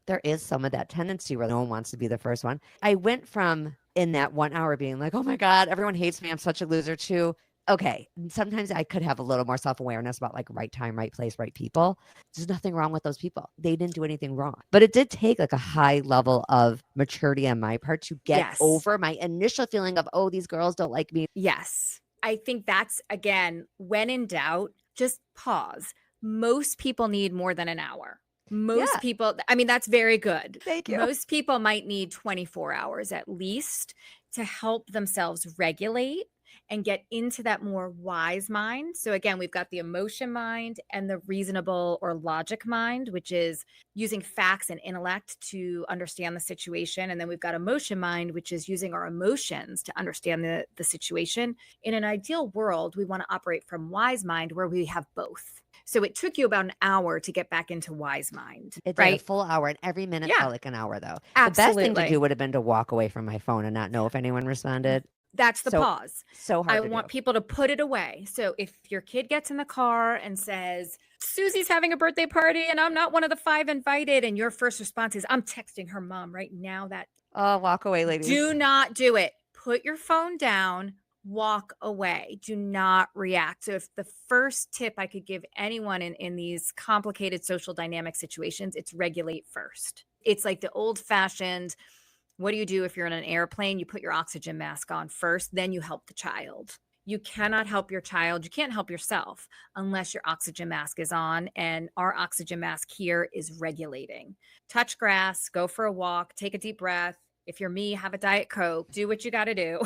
there is some of that tendency where no one wants to be the first one. I went from in that 1 hour being like, oh my God, everyone hates me, I'm such a loser, to okay, sometimes I could have a little more self-awareness about like right time, right place, right people. There's nothing wrong with those people. They didn't do anything wrong. But it did take like a high level of maturity on my part to get over my initial feeling of, oh, these girls don't like me. Yes. I think that's, again, when in doubt, just pause. Most people need more than an hour. Most people, I mean, that's very good. Thank you. Most people might need 24 hours at least to help themselves regulate and get into that more wise mind. So again, we've got the emotion mind and the reasonable or logic mind, which is using facts and intellect to understand the situation. And then we've got emotion mind, which is using our emotions to understand the situation. In an ideal world, we want to operate from wise mind where we have both. So it took you about an hour to get back into wise mind. It did a full hour, and every minute felt like an hour, though. Absolutely. The best thing to do would have been to walk away from my phone and not know if anyone responded. That's the pause. So hard. I want people to put it away. So if your kid gets in the car and says, Susie's having a birthday party and I'm not one of the 5 invited, and your first response is, I'm texting her mom right now, that walk away, ladies. Do not do it. Put your phone down, walk away. Do not react. So if the first tip I could give anyone in these complicated social dynamic situations, it's regulate first. It's like the old fashioned, what do you do if you're in an airplane? You put your oxygen mask on first, then you help the child. You cannot help your child. You can't help yourself unless your oxygen mask is on. And our oxygen mask here is regulating. Touch grass, go for a walk, take a deep breath. If you're me, have a Diet Coke, do what you got to do.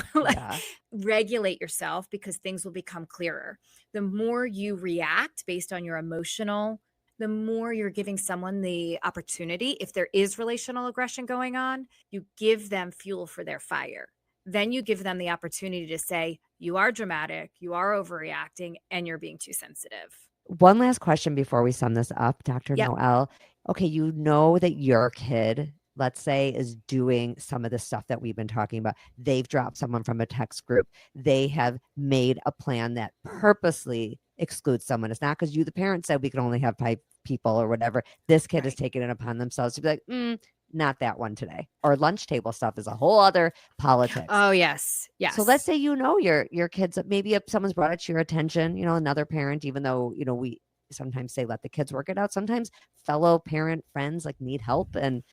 Regulate yourself, because things will become clearer. The more you react based on your emotional, the more you're giving someone the opportunity. If there is relational aggression going on, you give them fuel for their fire. Then you give them the opportunity to say, you are dramatic, you are overreacting, and you're being too sensitive. One last question before we sum this up, Dr. Noelle. Okay, you know that your kid, let's say, is doing some of the stuff that we've been talking about. They've dropped someone from a text group. They have made a plan that purposely excludes someone. It's not because you, the parent, said we can only have 5 people or whatever. This kid has taken it upon themselves to be like, not that one today. Or lunch table stuff is a whole other politics. Oh, yes. Yes. So let's say, your kids, maybe if someone's brought it to your attention, another parent, even though, we sometimes say let the kids work it out. Sometimes fellow parent friends like need help. And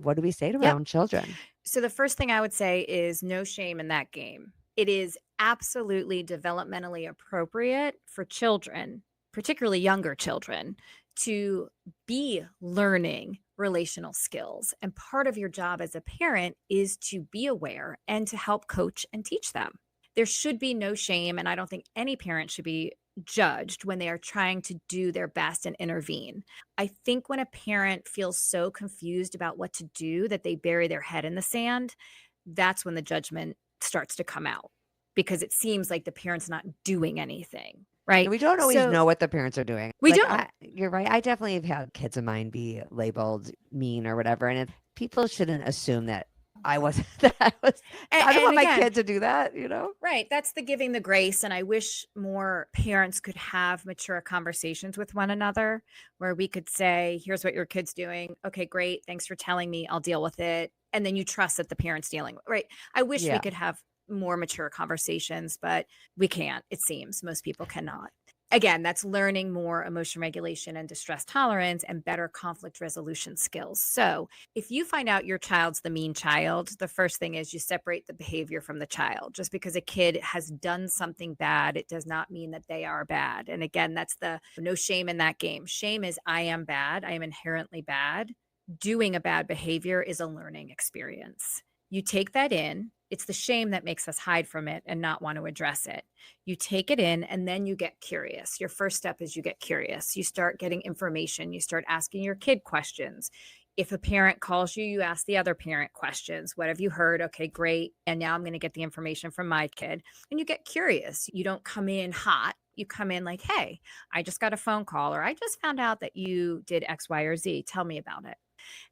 what do we say to our own children? So the first thing I would say is no shame in that game. It is absolutely developmentally appropriate for children, particularly younger children, to be learning relational skills. And part of your job as a parent is to be aware and to help coach and teach them. There should be no shame. And I don't think any parent should be judged when they are trying to do their best and intervene. I think when a parent feels so confused about what to do that they bury their head in the sand, that's when the judgment starts to come out, because it seems like the parent's not doing anything. Right. We don't always know what the parents are doing. We don't. You're right. I definitely have had kids of mine be labeled mean or whatever. And people shouldn't assume that I wasn't, I And, don't and want my again, kid to do that, you know? right, that's the giving the grace. And I wish more parents could have mature conversations with one another where we could say, here's what your kid's doing. Okay, great. Thanks for telling me. I'll deal with it. And then you trust that the parent's dealing with, right? I wish we Yeah. could have more mature conversations, but we can't, it seems. Most people cannot. Again, that's learning more emotion regulation and distress tolerance and better conflict resolution skills. So, if you find out your child's the mean child, the first thing is you separate the behavior from the child. Just because a kid has done something bad, it does not mean that they are bad. And again, that's the no shame in that game. Shame is I am bad, I am inherently bad. Doing a bad behavior is a learning experience. You take that in. It's the shame that makes us hide from it and not want to address it. You take it in and then you get curious. Your first step is you get curious. You start getting information. You start asking your kid questions. If a parent calls you, you ask the other parent questions. What have you heard? Okay, great. And now I'm going to get the information from my kid. And you get curious. You don't come in hot. You come in like, hey, I just got a phone call, or I just found out that you did X, Y, or Z. Tell me about it.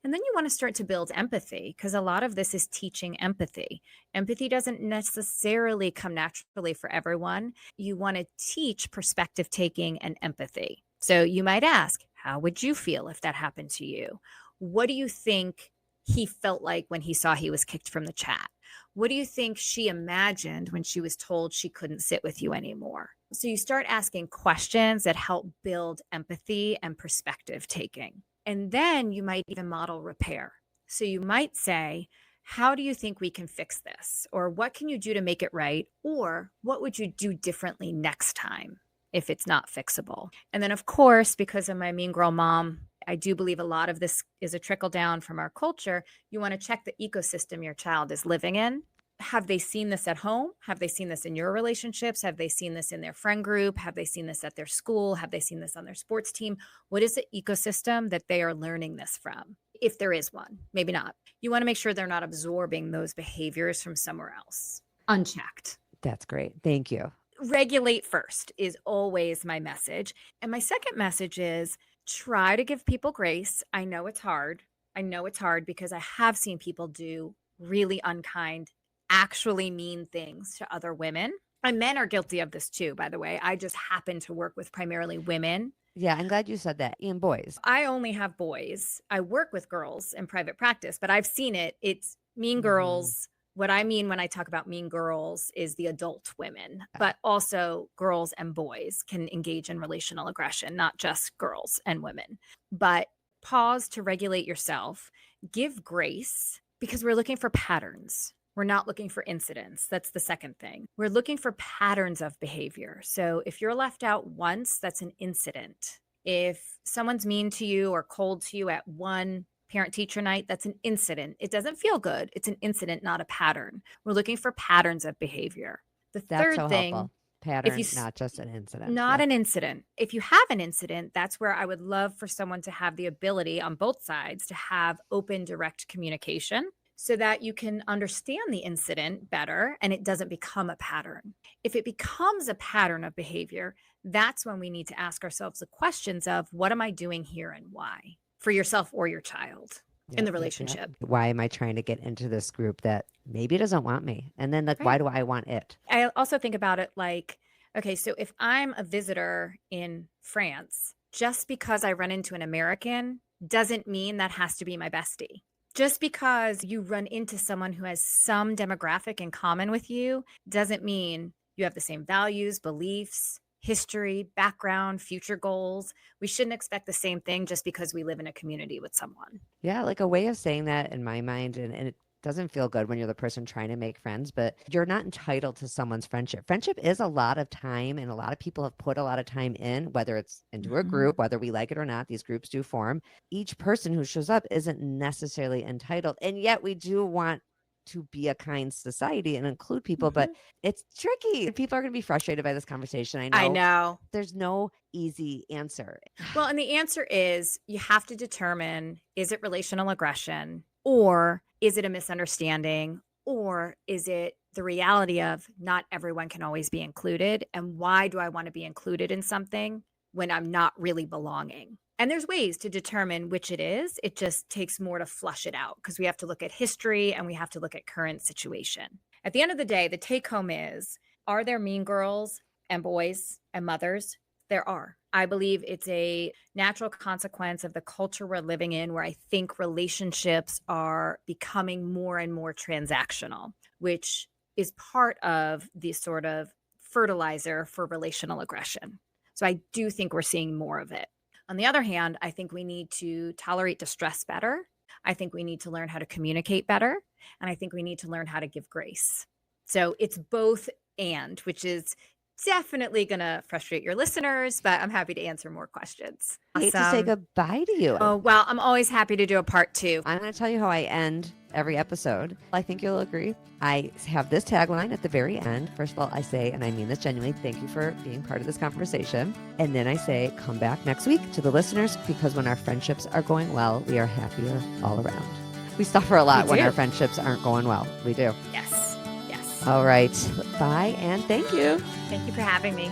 And then you want to start to build empathy, because a lot of this is teaching empathy. Empathy doesn't necessarily come naturally for everyone. You want to teach perspective taking and empathy. So you might ask, how would you feel if that happened to you? What do you think he felt like when he saw he was kicked from the chat? What do you think she imagined when she was told she couldn't sit with you anymore? So you start asking questions that help build empathy and perspective taking. And then you might even model repair. So you might say, how do you think we can fix this? Or what can you do to make it right? Or what would you do differently next time if it's not fixable? And then, of course, because of my mean girl mom, I do believe a lot of this is a trickle down from our culture. You want to check the ecosystem your child is living in. Have they seen this at home? Have they seen this in your relationships? Have they seen this in their friend group? Have they seen this at their school? Have they seen this on their sports team? What is the ecosystem that they are learning this from? If there is one, maybe not. You want to make sure they're not absorbing those behaviors from somewhere else, unchecked. That's great. Thank you. Regulate first is always my message. And my second message is try to give people grace. I know it's hard. I know it's hard because I have seen people do really unkind, actually mean things to other women. And men are guilty of this too, by the way. I just happen to work with primarily women. Yeah, I'm glad you said that. And boys. I only have boys. I work with girls in private practice, but I've seen it. It's mean girls. What I mean when I talk about mean girls is the adult women, but also girls and boys can engage in relational aggression, not just girls and women. But pause to regulate yourself, give grace, because we're looking for patterns. We're not looking for incidents. That's the second thing. We're looking for patterns of behavior. So if you're left out once, that's an incident. If someone's mean to you or cold to you at one parent-teacher night, that's an incident. It doesn't feel good. It's an incident, not a pattern. We're looking for patterns of behavior. The That's third so thing, helpful. Pattern, not just an incident. not an incident. If you have an incident, that's where I would love for someone to have the ability on both sides to have open, direct communication, so that you can understand the incident better and it doesn't become a pattern. If it becomes a pattern of behavior, that's when we need to ask ourselves the questions of what am I doing here and why, for yourself or your child in the relationship. Why am I trying to get into this group that maybe doesn't want me? And then like, why do I want it? I also think about it like, okay, so if I'm a visitor in France, just because I run into an American doesn't mean that has to be my bestie. Just because you run into someone who has some demographic in common with you doesn't mean you have the same values, beliefs, history, background, future goals. We shouldn't expect the same thing just because we live in a community with someone. Yeah, like a way of saying that in my mind, and it doesn't feel good when you're the person trying to make friends, but you're not entitled to someone's friendship. Friendship is a lot of time, and a lot of people have put a lot of time in, whether it's into a group, whether we like it or not, these groups do form. Each person who shows up isn't necessarily entitled, and yet we do want to be a kind society and include people, but it's tricky. People are going to be frustrated by this conversation. I know. There's no easy answer. Well, and the answer is you have to determine, is it relational aggression, or is it a misunderstanding, or is it the reality of not everyone can always be included? And why do I want to be included in something when I'm not really belonging? And there's ways to determine which it is. It just takes more to flush it out because we have to look at history and we have to look at current situation. At the end of the day, the take home is, are there mean girls and boys and mothers? There are. I believe it's a natural consequence of the culture we're living in, where I think relationships are becoming more and more transactional, which is part of the sort of fertilizer for relational aggression. So I do think we're seeing more of it. On the other hand, I think we need to tolerate distress better. I think we need to learn how to communicate better. And I think we need to learn how to give grace. So it's both and, which is definitely going to frustrate your listeners, but I'm happy to answer more questions. I hate to say goodbye to you. Oh, well, I'm always happy to do a part 2. I'm going to tell you how I end every episode. I think you'll agree. I have this tagline at the very end. First of all, I say, and I mean this genuinely, thank you for being part of this conversation. And then I say, come back next week to the listeners, because when our friendships are going well, we are happier all around. We suffer a lot when our friendships aren't going well. We do. Yes. All right. Bye, and thank you. Thank you for having me.